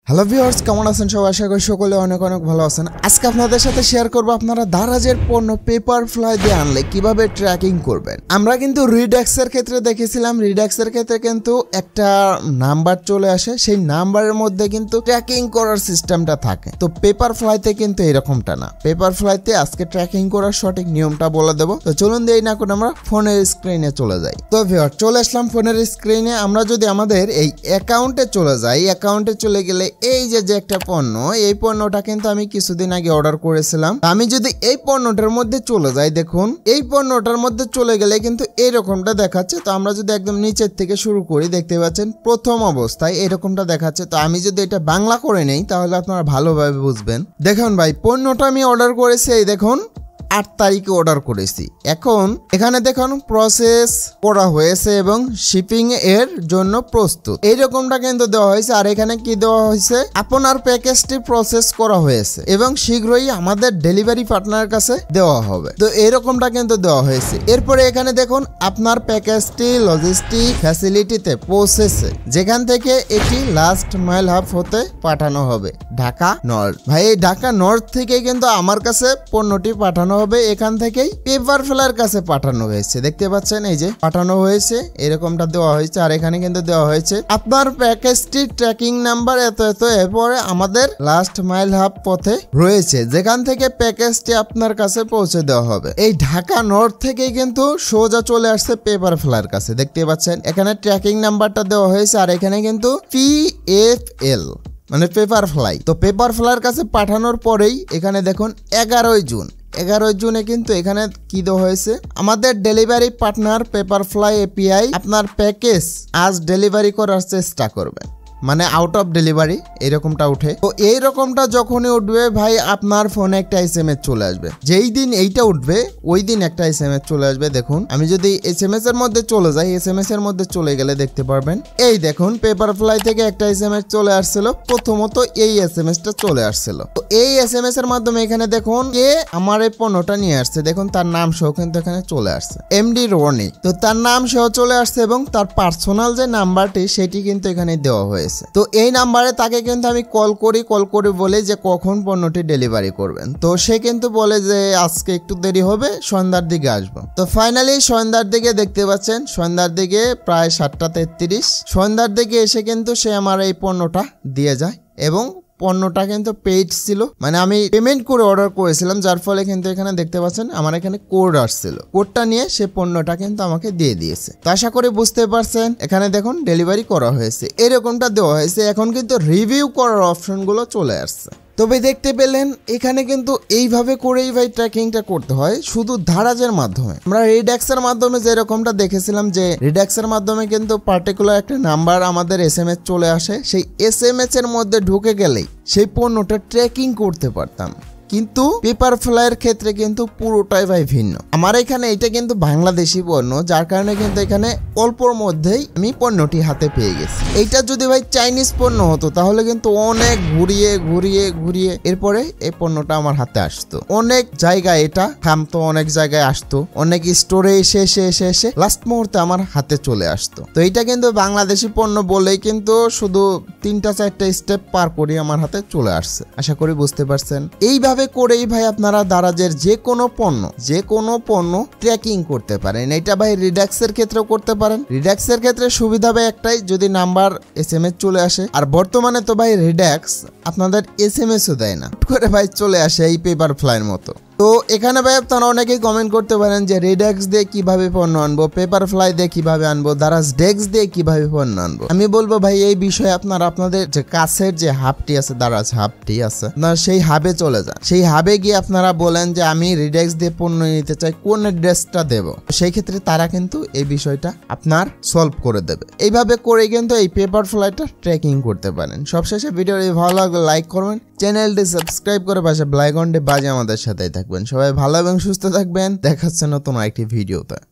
Hello viewers, কেমন আছেন সবাই? আশা করি সকলে অনেক অনেক ভালো আছেন। আজকে আপনাদের সাথে শেয়ার করব আপনারা দারাজের পণ্য পেপারফ্লাই দিয়ে আনলে কিভাবে ট্র্যাকিং করবেন। আমরা কিন্তু রিডেক্সের ক্ষেত্রে দেখেছিলাম, রিডেক্সের ক্ষেত্রে কিন্তু একটা নাম্বার চলে আসে, সেই নাম্বারের মধ্যে কিন্তু ট্র্যাকিং করার সিস্টেমটা থাকে। তো পেপারফ্লাইতে কিন্তু এরকমটা না। পেপারফ্লাইতে আজকে ট্র্যাকিং করার সঠিক নিয়মটা বলে দেবো। তো চলুন দেরি না করে আমরা ফোনের স্ক্রিনে চলে যাই। তো ভিউয়ার, চলে আসলাম ফোনের স্ক্রিনে। আমরা যদি আমাদের এই অ্যাকাউন্টে চলে যাই, অ্যাকাউন্টে চলে গেলে এই যে একটা পণ্য, এই পণ্যটা কিন্তু আমি কিছুদিন আগে অর্ডার করেছিলাম। আমি যদি এই পণ্যটার মধ্যে চলে যাই, দেখুন এই পণ্যটার মধ্যে চলে গেলে কিন্তু এরকমটা দেখাচ্ছে। তো আমরা যদি একদম নিচের থেকে শুরু করি, দেখতে পাচ্ছেন প্রথম অবস্থায় এরকমটা দেখাচ্ছে। তো আমি যদি এটা বাংলা করে নেই তাহলে আপনারা ভালোভাবে বুঝবেন। দেখুন ভাই, পণ্যটা আমি অর্ডার করেছি, এই দেখুন 8 তারিখে অর্ডার করেছি। এখন এখানে দেখুন প্রসেস করা হয়েছে এবং শিপিং এর জন্য প্রস্তুত, এইরকমটা কিন্তু দেওয়া হয়েছে। আর এখানে কি দেওয়া হয়েছে, আপনার প্যাকেজটি প্রসেস করা হয়েছে এবং শীঘ্রই আমাদের ডেলিভারি পার্টনারের কাছে দেওয়া হবে। তো এরকমটা কিন্তু দেওয়া হয়েছে। এরপরে এখানে দেখুন আপনার প্যাকেজটি লজিস্টিক ফ্যাসিলিটিতে পৌঁছেছে, যেখান থেকে এটি লাস্ট মাইল হাব হতে পাঠানো হবে ঢাকা নর্থ। ভাই এই ঢাকা নর্থ থেকে কিন্তু আমার কাছে পণ্যটি পাঠানো হবে, এখান থেকেই পেপারফ্লাইয়ের কাছে পাঠানো হয়েছে। দেখতে পাচ্ছেন এই যে পাঠানো হয়েছে, এরকমটা দেওয়া হয়েছে। আর এখানে কিন্তু দেওয়া হয়েছে আপনার প্যাকেজটি ট্র্যাকিং নাম্বার এত এত, এরপরে আমাদের লাস্ট মাইল হাব পথে রয়েছে, যেখান থেকে প্যাকেজটি আপনার কাছে পৌঁছে দেওয়া হবে। এই ঢাকা নর্থ থেকেই কিন্তু সোজা চলে আসছে পেপারফ্লাইয়ের কাছে। দেখতে পাচ্ছেন এখানে ট্র্যাকিং নাম্বারটা দেওয়া হয়েছে। আর এখানে কিন্তু PFL মানে পেপারফ্লাই। তো পেপারফ্লাইয়ের কাছে পাঠানোর পরেই এখানে দেখুন 11 জুনে কিন্তু এখানে কি দেওয়া হয়েছে, আমাদের ডেলিভারি পার্টনার পেপারফ্লাই API আপনার প্যাকেজ আজ ডেলিভারি করার চেষ্টা করবেন, মানে আউট অফ ডেলিভারি এরকমটা উঠে। তো এইরকমটা যখনই উঠবে ভাই, আপনার ফোনে একটা SMS চলে আসবে। যেই দিন এইটা উঠবে ওই দিন একটা SMS চলে আসবে। দেখুন আমি যদি SMS এর মধ্যে চলে যাই, SMS এর মধ্যে চলে গেলে দেখতে পারবেন এই দেখুন পেপারফ্লাই থেকে একটা SMS চলে আসছিল। প্রথমত এই SMSটা চলে আসছিল। তো এই SMS এর মাধ্যমে এখানে দেখুন কে আমার এই পণ্যটা নিয়ে আসছে, দেখুন তার নাম সহ কিন্তু এখানে চলে আসছে, MD রনি। তো তার নাম সহ চলে আসছে এবং তার পার্সোনাল যে নাম্বারটি সেটি কিন্তু এখানে দেওয়া হয়েছে। তো এই নাম্বারে তাকে কিন্তু আমি কল করি বলে যে কখন পণ্যটি ডেলিভারি করবেন। তো সে কিন্তু বলে যে আজকে একটু দেরি হবে, সন্ধ্যার দিকে আসবো। তো ফাইনালি সন্ধ্যার দিকে দেখতে পাচ্ছেন, সন্ধ্যার দিকে প্রায় 7:33 সন্ধ্যার দিকে এসে কিন্তু সে আমার এই পণ্যটা দিয়ে যায় এবং পণ্যটা কিন্তু পেইড ছিল, মানে আমি পেমেন্ট করে অর্ডার করেছিলাম, যার ফলে কিন্তু এখানে দেখতে পাচ্ছেন আমার এখানে কোড আসছিল। কোডটা নিয়ে সে পণ্যটা কিন্তু আমাকে দিয়ে দিয়েছে। তো আশা করি বুঝতে পারছেন, এখানে দেখুন ডেলিভারি করা হয়েছে, এরকমটা দেওয়া হয়েছে। এখন কিন্তু রিভিউ করার অপশনগুলো চলে আসছে। তবে দেখতে পেলেন এখানে কিন্তু এইভাবে করেই ভাই ট্র্যাকিংটা করতে হয়, শুধু দারাজের মাধ্যমে। আমরা রিডেক্সের মাধ্যমে যেরকমটা দেখেছিলাম যে রিডেক্সের মাধ্যমে কিন্তু পার্টিকুলার একটা নাম্বার আমাদের SMS চলে আসে, সেই SMS এর মধ্যে ঢুকে গেলেই সেই পণ্যটা ট্র্যাকিং করতে পারতাম। কিন্তু পেপারফ্লাইয়ের ক্ষেত্রে কিন্তু পুরোটাই ভাই ভিন্ন। আমার এখানে এটা কিন্তু বাংলাদেশি পণ্য, যার কারণে কিন্তু এখানে অল্পর মধ্যেই আমি পণ্যটি হাতে পেয়ে গেছি। এইটা যদি ভাই চাইনিজ পণ্য হতো তাহলে কিন্তু অনেক ঘুরিয়ে এরপরে এই পণ্যটা আমার হাতে আসতো। অনেক জায়গায় এটা থামতো, অনেক জায়গায় আসতো, অনেক স্টোরে এসে লাস্ট মুহূর্তে আমার হাতে চলে আসতো। তো এটা কিন্তু বাংলাদেশি পণ্য বলেই কিন্তু শুধু 3-4টা স্টেপ পার করে আমার হাতে চলে আসছে। আশা করি বুঝতে পারছেন। এইভাবে করেই ভাই আপনারা দারাজের যে কোনো পণ্য ট্র্যাকিং করতে পারেন। এটা ভাই রিডেক্সের ক্ষেত্রেও করতে পারেন। রিডেক্সের ক্ষেত্রে সুবিধা ভাই একটাই, যদি নাম্বার SMS চলে আসে। আর বর্তমানে তো ভাই রিডেক্স আপনাদের SMSও দেয় না, করে ভাই চলে আসে এই পেপারফ্লাইয়ের মতো। তো এখানে ভাই আপনারা অনেকেই কমেন্ট করতে পারেন যে রিডেক্স দিয়ে কিভাবে পণ্য আনবো, পেপারফ্লাই দিয়ে কিভাবে আনবো, দারাজ ডেক্স দিয়ে কিভাবে পণ্য আনবো। আমি বলবো ভাই এই বিষয়ে আপনারা আপনাদের যে কাছের যে হাবটি আছে, দারাজ হাবটি আছে, আপনারা সেই হাবে চলে যান। সেই হাবে গিয়ে আপনারা বলেন যে আমি রিডেক্স দিয়ে পণ্য নিতে চাই, কোন অ্যাড্রেসটা দেবো। সেই ক্ষেত্রে তারা কিন্তু এই বিষয়টা আপনার সলভ করে দেবে। এইভাবে করে কিন্তু এই পেপারফ্লাইটা ট্র্যাকিং করতে পারেন। সবশেষে ভিডিও ভালো লাগলে লাইক করবেন, চ্যানেলটি সাবস্ক্রাইব করে পাশে বেল আইকনটি বাজিয়ে আমাদের সাথেই থাকবেন। সবাই ভালো এবং সুস্থ থাকবেন। দেখা হচ্ছে নতুন আরেকটি ভিডিওতে।